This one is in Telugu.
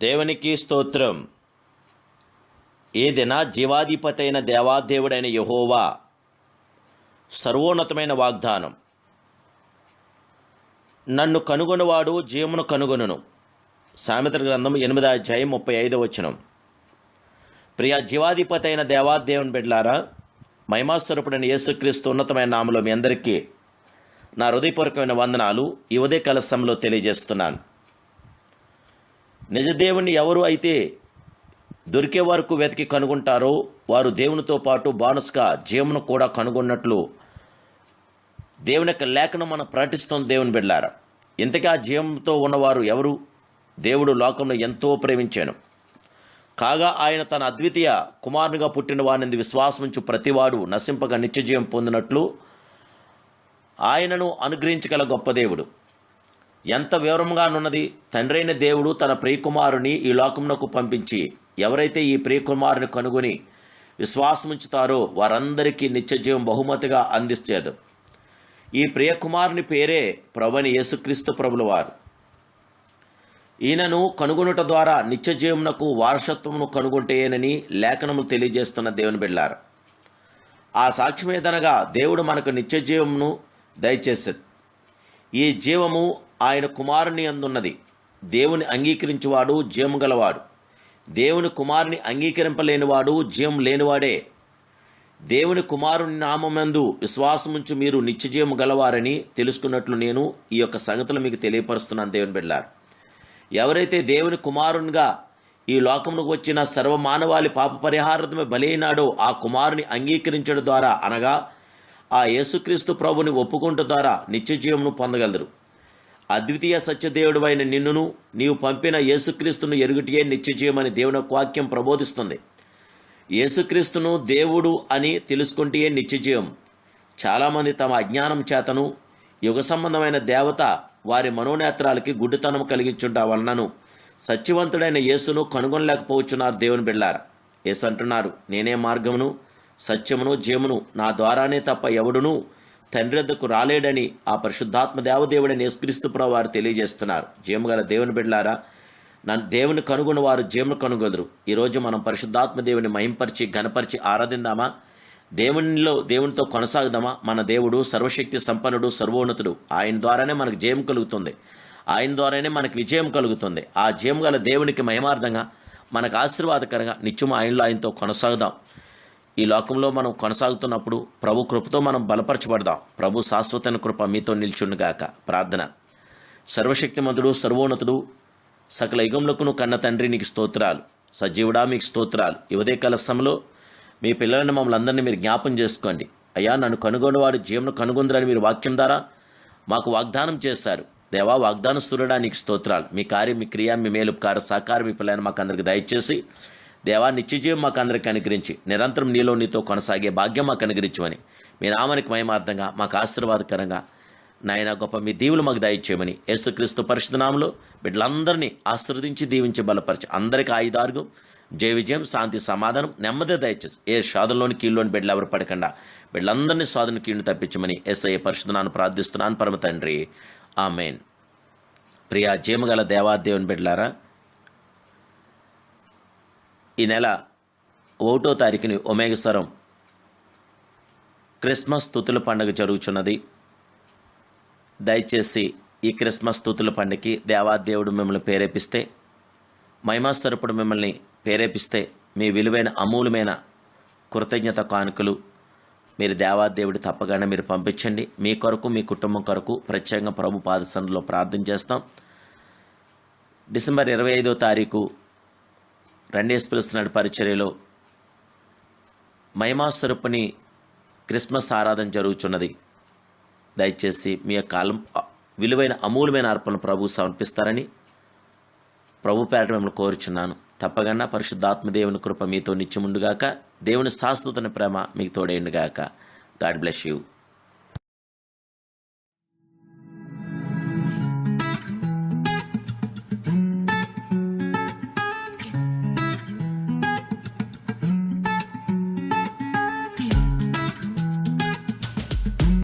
దేవునికి స్తోత్రం. ఏదైనా జీవాధిపతి అయిన దేవాదేవుడైన యెహోవా సర్వోన్నతమైన వాగ్దానం. నన్ను కనుగొనువాడు జీవమును కనుగొనును. సామెతల గ్రంథం 8వ అధ్యాయం 35వ వచనం. ప్రియ జీవాధిపతి అయిన దేవాదేవుని బిడ్డలారా, మహిమాస్వరూపుడైన యేసుక్రీస్తు ఉన్నతమైన నామములో మీ అందరికీ నా హృదయపూర్వకమైన వందనాలు ఈ ఉదయకాల సమయంలో తెలియజేస్తున్నాను. నిజదేవుని ఎవరు అయితే దొరికే వరకు వెతికి కనుగొంటారో వారు దేవునితో పాటు బానుసుగా జీవమును కూడా కనుగొన్నట్లు దేవుని యొక్క లేఖనం మనం ప్రకటిస్తుంది. దేవుని బిడ్డలారా, ఇంతకీ ఆ జీవంతో ఉన్నవారు ఎవరు? దేవుడు లోకంలో ఎంతో ప్రేమించాను కాగా ఆయన తన అద్వితీయ కుమారునిగా పుట్టిన వారిని విశ్వాసముంచు ప్రతివాడు నశింపగా నిత్యజీవం పొందినట్లు ఆయనను అనుగ్రహించగల గొప్ప దేవుడు. ఎంత వివరంగానున్నది! తండ్రైన దేవుడు తన ప్రియకుమారుని ఈ లోకమునకు పంపించి ఎవరైతే ఈ ప్రియకుమారుని కనుగొని విశ్వాసముంచుతారో వారందరికీ నిత్యజీవం బహుమతిగా అందిస్తాడు. ఈ ప్రియకుమారుని పేరే ప్రభువైన యేసుక్రీస్తు ప్రభుల వారు. ఈయనను కనుగొనుట ద్వారా నిత్యజీవమునకు వారసత్వమును కనుగొంటేనని లేఖనములు తెలియజేస్తున్న దేవుని బిడ్డలారా, ఆ సాక్ష్యం ఏదనగా దేవుడు మనకు నిత్యజీవమును దయచేసేది. ఈ జీవము ఆయన కుమారుని అందున్నది. దేవుని అంగీకరించువాడు జీవము గలవాడు. దేవుని కుమారుని అంగీకరింపలేనివాడు జీవం లేనివాడే. దేవుని కుమారుని నామమందు విశ్వాసముంచు మీరు నిత్యజీవము గలవారని తెలుసుకున్నట్లు నేను ఈ యొక్క సంగతులు మీకు తెలియపరుస్తున్నాను. దేవుని బిడ్డలారా, ఎవరైతే దేవుని కుమారునిగా ఈ లోకమునకు వచ్చిన సర్వమానవాళి పాప పరిహారార్థమే బలైనాడో ఆ కుమారుని అంగీకరించడం ద్వారా, అనగా ఆ యేసుక్రీస్తు ప్రభుని ఒప్పుకుంట ద్వారా నిత్యజీవమును పొందగలరు. అద్వితీయ సత్యదేవుడు అయిన నిన్నును నీవు పంపిన యేసుక్రీస్తును ఎరుగుటియే నిత్యజీవమని దేవుని వాక్యం ప్రబోధిస్తుంది. యేసుక్రీస్తును దేవుడు అని తెలుసుకుంటే నిత్యజీవం. చాలామంది తమ అజ్ఞానం చేతను యుగ సంబంధమైన దేవత వారి మనోనేత్రాలకి గుడ్డితనం కలిగించుంటా వలనను సత్యవంతుడైన యేసును కనుగొనలేకపోవచ్చున్నారు. దేవుని బిడ్డలారా, యేసు అంటున్నారు, నేనే మార్గమును సత్యమును జీవమును, నా ద్వారానే తప్ప ఎవడును తండ్రి వద్దకు రాలేడని ఆ పరిశుద్ధాత్మ దేవదేవుడని యేసుక్రీస్తు ప్రభువు వారు తెలియజేస్తున్నారు. జీవము గల దేవుని బిడ్డలారా, నన్ను దేవుని కనుగొని వారు జీవమును కనుగొదరు. ఈరోజు మనం పరిశుద్ధాత్మ దేవుని మహింపరిచి ఘనపరిచి ఆరాధిందామా? దేవునితో కొనసాగుదామా? మన దేవుడు సర్వశక్తి సంపన్నుడు, సర్వోన్నతుడు. ఆయన ద్వారానే మనకు జయం కలుగుతుంది. ఆయన ద్వారానే మనకు విజయం కలుగుతుంది. ఆ జయం గల దేవునికి మహిమార్థంగా మనకు ఆశీర్వాదకరంగా నిత్యము ఆయనతో కొనసాగుదాం. ఈ లోకంలో మనం కొనసాగుతున్నప్పుడు ప్రభు కృపతో మనం బలపరచబడదాం. ప్రభు శాశ్వతమైన కృప మీతో నిల్చుండుగాక. ప్రార్థన. సర్వశక్తిమంతుడు, సర్వోన్నతుడు, సకల యుగములకును కన్న తండ్రి, నీకు స్తోత్రాలు. సజీవుడా, మీకు స్తోత్రాలు. ఈ ఉదయకాల సమయంలో మీ పిల్లలను మమ్మల్ని అందరినీ మీరు జ్ఞాపం చేసుకోండి. అయ్యా, నన్ను కనుగొనేవాడు జీవను కనుగొందరని మీరు వాక్యం ద్వారా మాకు వాగ్దానం చేశారు. దేవా, వాగ్దాన సూర్యుడా, నీకు స్తోత్రాలు. మీ కార్యం, మీ క్రియ, మీ మేలుపకార సహకారం మీ పిల్లలను మాకు అందరికి దయచేసి దేవా, నిత్యజీవం మాకు అందరికి అనుగ్రహించి నిరంతరం నీతో కొనసాగే భాగ్యం మాకు అనుగ్రహించమని, మీ నామానికి మహిమార్థంగా మాకు ఆశీర్వాదకరంగా నాయన గొప్ప మీ దీవులు మాకు దయచేయమని యేసుక్రీస్తు పరిశుద్ధ నామములో బిడ్డలందరినీ ఆశీర్వదించి దీవించి బలపరిచి అందరికీ ఆయుధార్గం, జయ విజయం, శాంతి, సమాధానం, నెమ్మది దయచేసి ఏ సాధనలోని కీళ్ళలోని బిడ్డలు ఎవరు పడకుండా బిడ్డలందరినీ సాధన కీళ్ళు తప్పించమని యేసయ్య పరిశుద్ధ నామమున ప్రార్థిస్తున్నాను. పరమ తండ్రి, ఆమేన్. ప్రియా జీవగల దేవాదేవుని బిడ్డలారా, ఈ నెల 1వ తారీఖుని ఒమేగస్వరం క్రిస్మస్ స్తుతుల పండుగ జరుగుతున్నది. దయచేసి ఈ క్రిస్మస్ స్తుతుల పండుగకి దేవాదేవుడు మిమ్మల్ని ప్రేరేపిస్తే, మహిమాస్వరూపుడు మిమ్మల్ని ప్రేరేపిస్తే మీ విలువైన అమూలమైన కృతజ్ఞత కానుకలు మీరు దేవాదేవుడు తప్పగానే మీరు పంపించండి. మీ కొరకు, మీ కుటుంబం కొరకు ప్రత్యేకంగా ప్రభు పాదసన్నిధిలో ప్రార్థన చేస్తాం. డిసెంబర్ 25వ తారీఖు రెండేసుపిలుస్తున్నాడు పరిచర్యలో మహిమాస్వరూపుని క్రిస్మస్ ఆరాధన జరుగుతున్నది. దయచేసి మీ యొక్క విలువైన అమూలమైన అర్పణను ప్రభు సమర్పిస్తారని ప్రభు పేరట మిమ్మల్ని కోరుచున్నాను. తప్పకుండా పరిశుద్ధాత్మ దేవుని కృప మీతో నిత్యముండుగాక. దేవుని శాశ్వతమైన ప్రేమ మీకు తోడేయుండుగాక. God bless you.